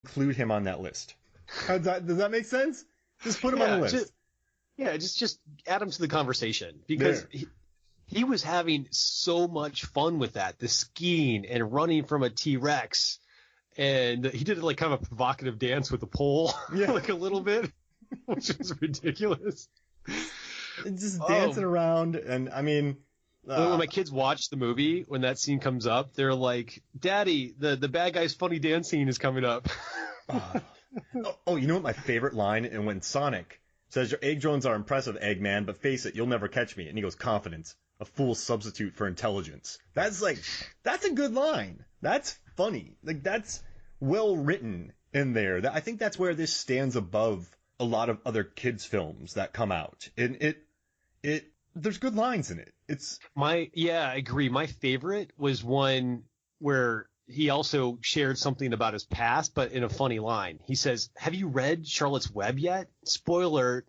include him on that list. Does that make sense? Just put him on the list. Just add him to the conversation, because he was having so much fun with that, the skiing and running from a T-Rex, and he did like kind of a provocative dance with the pole, like a little bit, which was ridiculous. Just dancing around, and I mean, when my kids watch the movie, when that scene comes up, they're like, "Daddy, the bad guy's funny dance scene is coming up." You know what my favorite line? And when Sonic says, "Your egg drones are impressive, Eggman, but face it, you'll never catch me." And he goes, "Confidence, a fool's substitute for intelligence." That's a good line. That's funny. Like, that's well written in there. I think that's where this stands above a lot of other kids' films that come out. And there's good lines in it. I agree. My favorite was one where he also shared something about his past, but in a funny line. He says, "Have you read Charlotte's Web yet? Spoiler,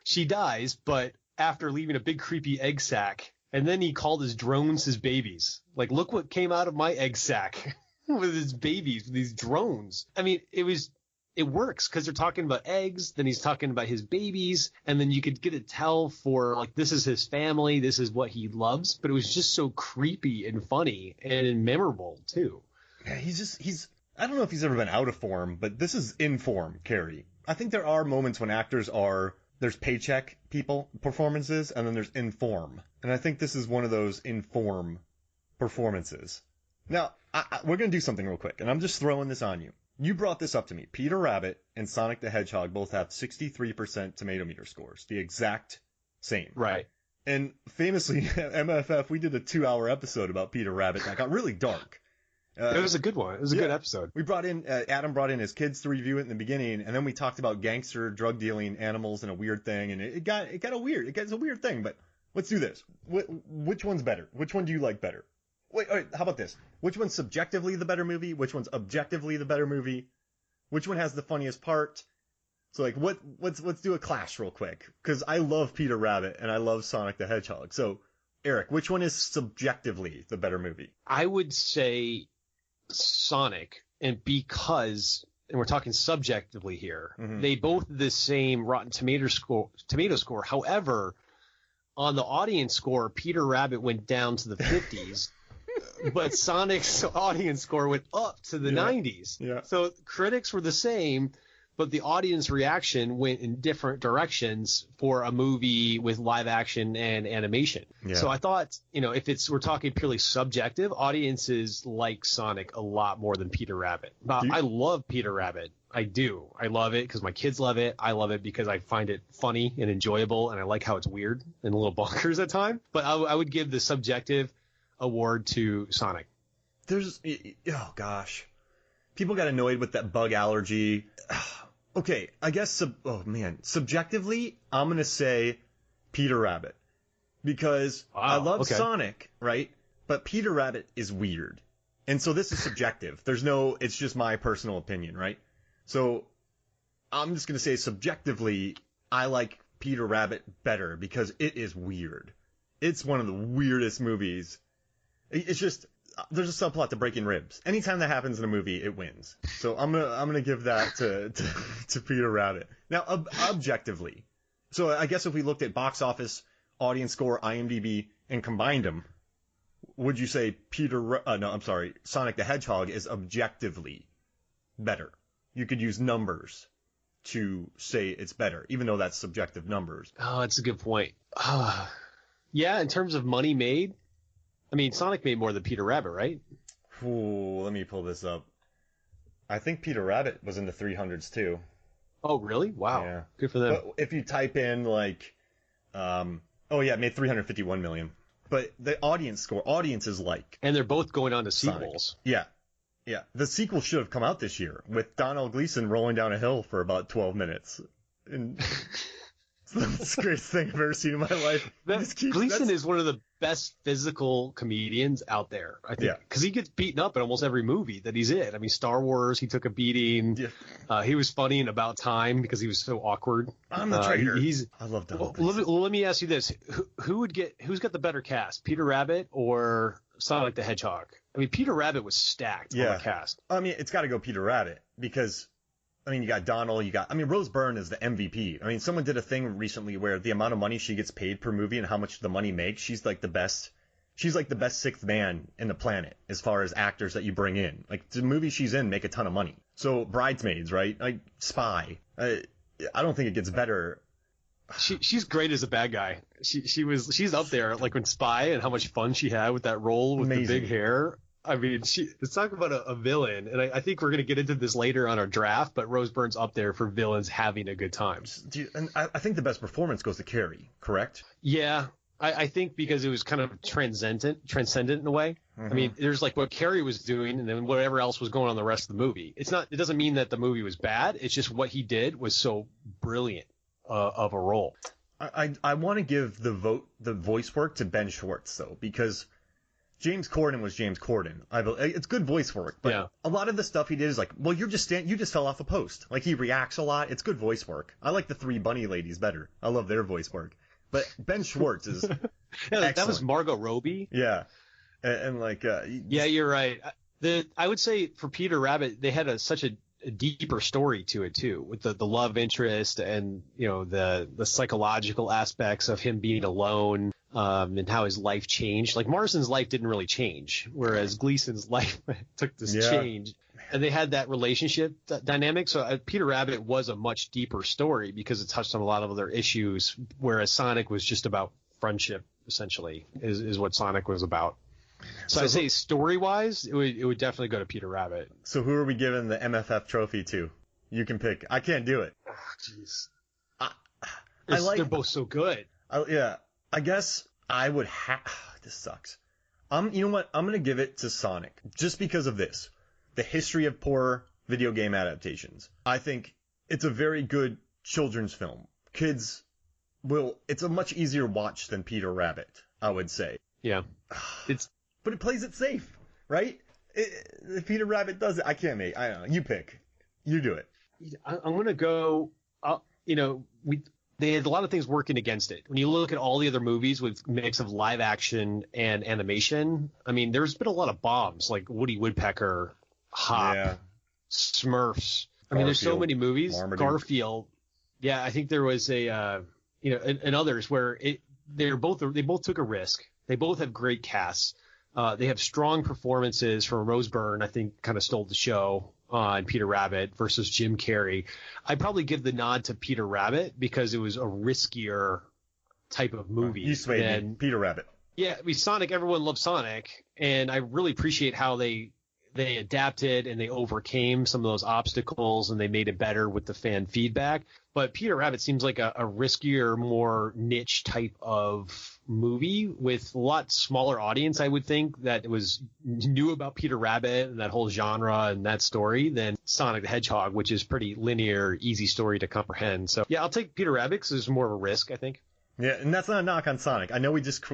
she dies, but after leaving a big creepy egg sack." And then he called his drones his babies. Like, look what came out of my egg sack with his babies, with these drones. I mean, it works because they're talking about eggs, then he's talking about his babies, and then you could get a tell for, like, this is his family, this is what he loves, but it was just so creepy and funny and memorable, too. Yeah, I don't know if he's ever been out of form, but this is in form, Carrey. I think there are moments when actors there's paycheck performances, and then there's in form. And I think this is one of those in form performances. Now, we're going to do something real quick, and I'm just throwing this on you. You brought this up to me. Peter Rabbit and Sonic the Hedgehog both have 63% tomato meter scores. The exact same. Right. And famously, at MFF, we did a 2-hour episode about Peter Rabbit that got really dark. It was a good one. It was a good episode. We brought in, Adam brought in his kids to review it in the beginning, and then we talked about gangster drug dealing animals and a weird thing, and it gets a weird thing, but let's do this. Which one's better? Which one do you like better? Wait, all right, how about this? Which one's subjectively the better movie? Which one's objectively the better movie? Which one has the funniest part? So, like, let's do a clash real quick. Cause I love Peter Rabbit and I love Sonic the Hedgehog. So, Erik, which one is subjectively the better movie? I would say Sonic, and we're talking subjectively here, they both the same Rotten Tomato score. However, on the audience score, Peter Rabbit went down to the 50s. But Sonic's audience score went up to the 90s. Yeah. So critics were the same, but the audience reaction went in different directions for a movie with live action and animation. Yeah. So I thought, if we're talking purely subjective, audiences like Sonic a lot more than Peter Rabbit. I love Peter Rabbit. I do. I love it because my kids love it. I love it because I find it funny and enjoyable, and I like how it's weird and a little bonkers at times. But I would give the subjective award to Sonic. Oh gosh, people got annoyed with that bug allergy. Okay, I guess subjectively, I'm gonna say Peter Rabbit because I love Sonic, right? But Peter Rabbit is weird, and so this is subjective. It's just my personal opinion, right? So I'm just gonna say subjectively, I like Peter Rabbit better because it is weird. It's one of the weirdest movies. It's just, there's a subplot to breaking ribs. Anytime that happens in a movie, it wins. So I'm gonna give that to Peter Rabbit. Now, objectively. So I guess if we looked at box office, audience score, IMDb, and combined them, would you say Sonic the Hedgehog is objectively better? You could use numbers to say it's better, even though that's subjective numbers. Oh, that's a good point. Yeah, in terms of money made, I mean, Sonic made more than Peter Rabbit, right? Ooh, let me pull this up. I think Peter Rabbit was in the 300s too. Oh, really? Wow. Yeah. Good for them. But if you type in it made 351 million. But the audiences like. And they're both going on to sequels. Sonic. Yeah. Yeah. The sequel should have come out this year with Donald Gleason rolling down a hill for about 12 minutes. And that's the greatest thing I've ever seen in my life. Gleason is one of the best physical comedians out there, I think, because he gets beaten up in almost every movie that he's in. I mean, Star Wars, he took a beating. Yeah. He was funny in About Time because he was so awkward. I'm the traitor. I love Donald. Let me ask you this: who's got the better cast, Peter Rabbit or Sonic the Hedgehog? I mean, Peter Rabbit was stacked on the cast. I mean, it's got to go Peter Rabbit because, I mean, you got Donald, Rose Byrne is the MVP. I mean, someone did a thing recently where the amount of money she gets paid per movie and how much the money makes, she's like the best sixth man in the planet as far as actors that you bring in. Like, the movies she's in make a ton of money. So, Bridesmaids, right? Like, Spy. I don't think it gets better. She's great as a bad guy. She's up there, like when Spy and how much fun she had with that role with the big hair. I mean, let's talk about a villain, and I think we're going to get into this later on our draft, but Rose Byrne's up there for villains having a good time. And I think the best performance goes to Carrey, correct? Yeah, I think because it was kind of transcendent in a way. Mm-hmm. I mean, there's like what Carrey was doing, and then whatever else was going on the rest of the movie. It doesn't mean that the movie was bad. It's just what he did was so brilliant of a role. I want to give the voice work to Ben Schwartz though, because James Corden was James Corden. It's good voice work, but a lot of the stuff he did is like, well, you just fell off a post. Like, he reacts a lot. It's good voice work. I like the three bunny ladies better. I love their voice work. But Ben Schwartz is excellent. That was Margot Robbie. Yeah, and like yeah, you're right. I would say for Peter Rabbit, they had such a deeper story to it too, with the love interest and the psychological aspects of him being alone. And how his life changed. Like, Marsden's life didn't really change, whereas Gleason's life took this change. And they had that relationship dynamic. So Peter Rabbit was a much deeper story because it touched on a lot of other issues, whereas Sonic was just about friendship, essentially, is what Sonic was about. So I'd say story-wise, it would definitely go to Peter Rabbit. So who are we giving the MFF trophy to? You can pick. I can't do it. Oh, jeez. They're both so good. I guess I would have. This sucks. You know what? I'm gonna give it to Sonic just because of this. The history of poor video game adaptations. I think it's a very good children's film. Kids it's a much easier watch than Peter Rabbit, I would say. Yeah. But it plays it safe, right? Peter Rabbit does it. I don't know. You pick. You do it. I'm gonna go. They had a lot of things working against it. When you look at all the other movies with mix of live action and animation, I mean, there's been a lot of bombs like Woody Woodpecker, Hop, Smurfs. I mean, there's so many movies. Marmaduke. Garfield. Yeah, I think there was and others where they both took a risk. They both have great casts. They have strong performances from Rose Byrne. I think kind of stole the show on Peter Rabbit versus Jim Carrey. I'd probably give the nod to Peter Rabbit because it was a riskier type of movie. You swayed me. Peter Rabbit. Yeah, I mean, Sonic, everyone loves Sonic, and I really appreciate how they adapted and they overcame some of those obstacles and they made it better with the fan feedback. But Peter Rabbit seems like a riskier, more niche type of movie with a lot smaller audience, I would think, that knew about Peter Rabbit and that whole genre and that story than Sonic the Hedgehog, which is pretty linear, easy story to comprehend. So yeah, I'll take Peter Rabbit because there's more of a risk, I think. Yeah, and that's not a knock on Sonic. I know we just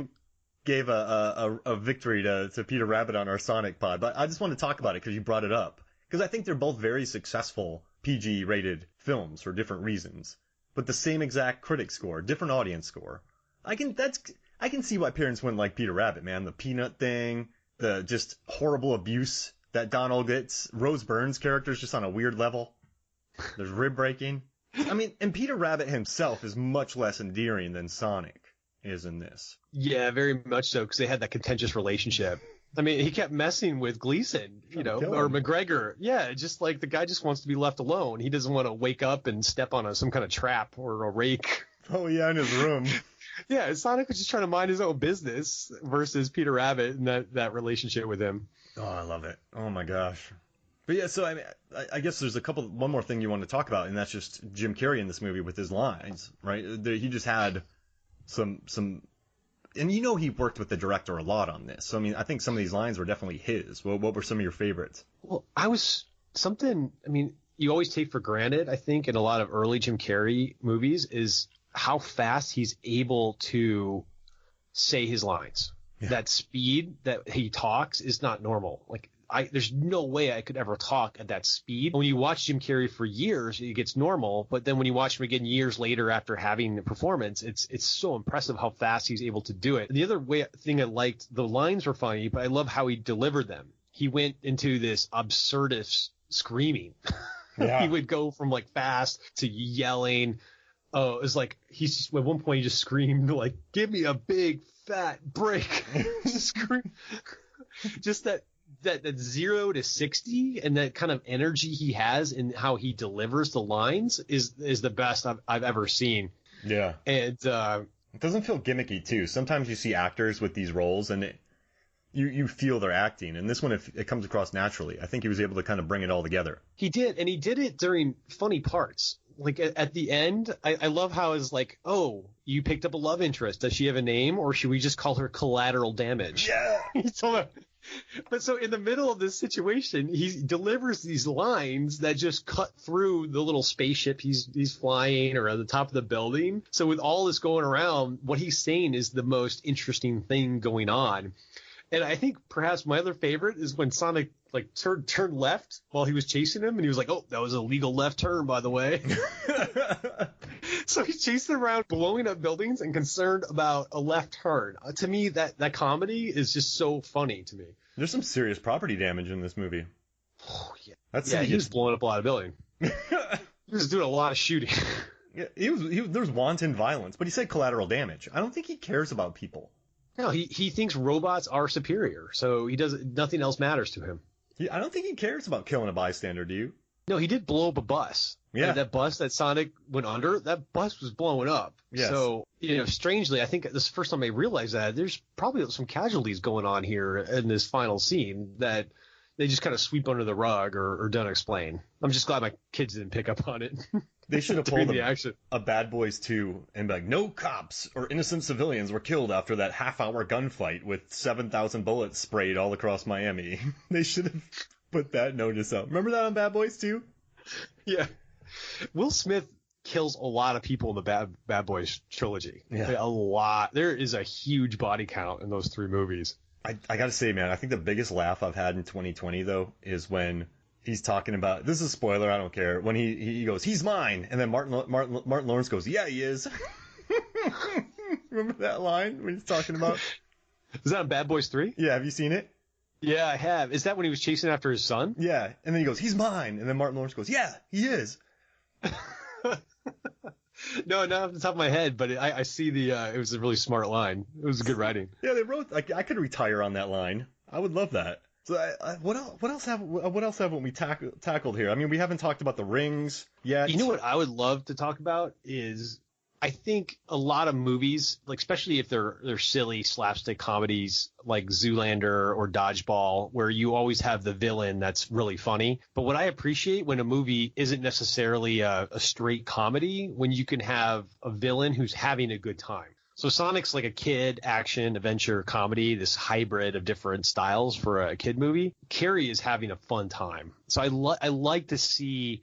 gave a victory to Peter Rabbit on our Sonic pod, but I just want to talk about it because you brought it up. Because I think they're both very successful PG-rated films for different reasons, but the same exact critic score, different audience score. I can see why parents wouldn't like Peter Rabbit, man. The peanut thing, the just horrible abuse that Donald gets. Rose Byrne's character is just on a weird level. There's rib breaking. I mean, and Peter Rabbit himself is much less endearing than Sonic is in this. Yeah, very much so, because they had that contentious relationship. I mean, he kept messing with Gleason, or McGregor. Yeah, just like the guy just wants to be left alone. He doesn't want to wake up and step on some kind of trap or a rake. Oh, yeah, in his room. Yeah, Sonic was just trying to mind his own business versus Peter Rabbit and that relationship with him. Oh, I love it. Oh, my gosh. But yeah, so I guess there's one more thing you want to talk about, and that's just Jim Carrey in this movie with his lines, right? He just had some, and he worked with the director a lot on this. So, I mean, I think some of these lines were definitely his. What were some of your favorites? Well, you always take for granted, I think, in a lot of early Jim Carrey movies is how fast he's able to say his lines. Yeah. That speed that he talks is not normal. Like, there's no way I could ever talk at that speed. When you watch Jim Carrey for years, it gets normal. But then when you watch him again years later after having the performance, it's so impressive how fast he's able to do it. The other thing I liked, the lines were funny, but I love how he delivered them. He went into this absurdist screaming. Yeah. He would go from like fast to yelling. Oh, it was like at one point he just screamed like, "Give me a big fat break!" Just that 0 to 60 and that kind of energy he has in how he delivers the lines is the best I've ever seen. Yeah. And it doesn't feel gimmicky too. Sometimes you see actors with these roles and you feel they're acting, and this one it comes across naturally. I think he was able to kind of bring it all together. He did, and he did it during funny parts. Like at the end, I love how it's like, "Oh, you picked up a love interest. Does she have a name, or should we just call her Collateral Damage?" Yeah. But so in the middle of this situation, he delivers these lines that just cut through the little spaceship he's flying or at the top of the building. So with all this going around, what he's saying is the most interesting thing going on. And I think perhaps my other favorite is when Sonic like turned left while he was chasing him, and he was like, "Oh, that was a legal left turn, by the way." So he's chasing around, blowing up buildings, and concerned about a left turn. To me, that comedy is just so funny to me. There's some serious property damage in this movie. Oh, yeah. He was blowing up a lot of buildings. He was doing a lot of shooting. Yeah, there's wanton violence, but he said collateral damage. I don't think he cares about people. No, he thinks robots are superior, so nothing else matters to him. I don't think he cares about killing a bystander, do you? No, he did blow up a bus. Yeah. That bus that Sonic went under, that bus was blowing up. Yes. So, strangely, I think this is the first time I realized that there's probably some casualties going on here in this final scene that they just kind of sweep under the rug or don't explain. I'm just glad my kids didn't pick up on it. They should have pulled action. a Bad Boys 2 and be like, no cops or innocent civilians were killed after that half-hour gunfight with 7,000 bullets sprayed all across Miami. They should have put that notice up. Remember that on Bad Boys 2? Yeah. Will Smith kills a lot of people in the Bad Boys trilogy. Yeah. A lot. There is a huge body count in those three movies. I gotta say, man, I think the biggest laugh I've had in 2020, though, is when he's talking about, this is a spoiler, I don't care, when he goes, "He's mine," and then Martin Lawrence goes, "Yeah, he is." Remember that line when he's talking about? Is that on Bad Boys 3? Yeah, have you seen it? Yeah, I have. Is that when he was chasing after his son? Yeah, and then he goes, "He's mine," and then Martin Lawrence goes, "Yeah, he is." No, not off the top of my head, but I see it was a really smart line. It was good writing. Yeah, they wrote, like, I could retire on that line. I would love that. So what else haven't we tackled here? I mean, we haven't talked about the rings yet. You know what I would love to talk about is, I think a lot of movies, like especially if they're silly slapstick comedies like Zoolander or Dodgeball, where you always have the villain that's really funny. But what I appreciate when a movie isn't necessarily a straight comedy, when you can have a villain who's having a good time. So Sonic's like a kid action adventure comedy, this hybrid of different styles for a kid movie. Carrey is having a fun time. So I like to see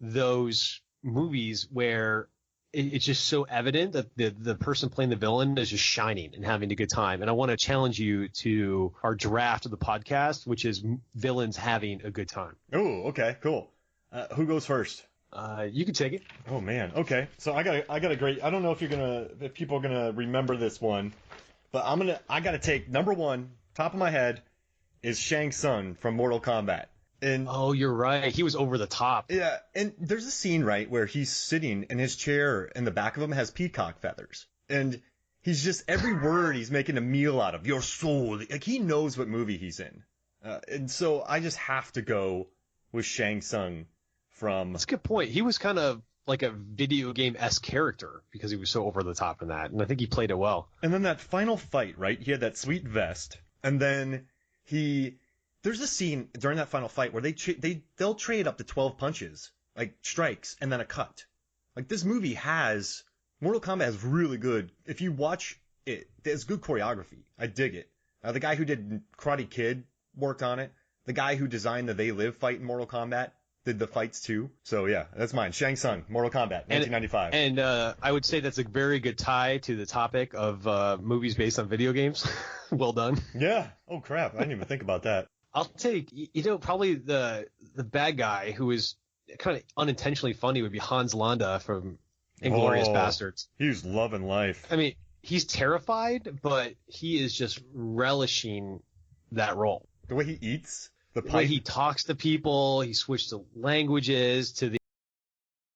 those movies where it's just so evident that the person playing the villain is just shining and having a good time. And I want to challenge you to our draft of the podcast, which is villains having a good time. Oh, okay, cool. Who goes first? You can take it. Oh man, okay. So I got a great. I don't know if people are gonna remember this one, but I gotta take number one. Top of my head is Shang Tsung from Mortal Kombat. And oh, you're right. He was over the top. Yeah, and there's a scene, right, where he's sitting in his chair and the back of him has peacock feathers. And he's just, every word he's making a meal out of. Your soul. Like, he knows what movie he's in. And so I just have to go with Shang Tsung from... That's a good point. He was kind of like a video game-esque character because he was so over the top in that. And I think he played it well. And then that final fight, right? He had that sweet vest. And then there's a scene during that final fight where they'll trade up to 12 punches, like strikes, and then a cut. Like, this movie Mortal Kombat has really good, if you watch it, there's good choreography. I dig it. The guy who did Karate Kid worked on it. The guy who designed the They Live fight in Mortal Kombat, did the fights too. So yeah, that's mine. Shang Tsung, Mortal Kombat, 1995. And I would say that's a very good tie to the topic of movies based on video games. Well done. Yeah. Oh crap, I didn't even think about that. I'll take, probably the bad guy who is kind of unintentionally funny would be Hans Landa from Inglourious Bastards. He was loving life. I mean, he's terrified, but he is just relishing that role. The way he eats, the way he talks to people, he switched to languages, to the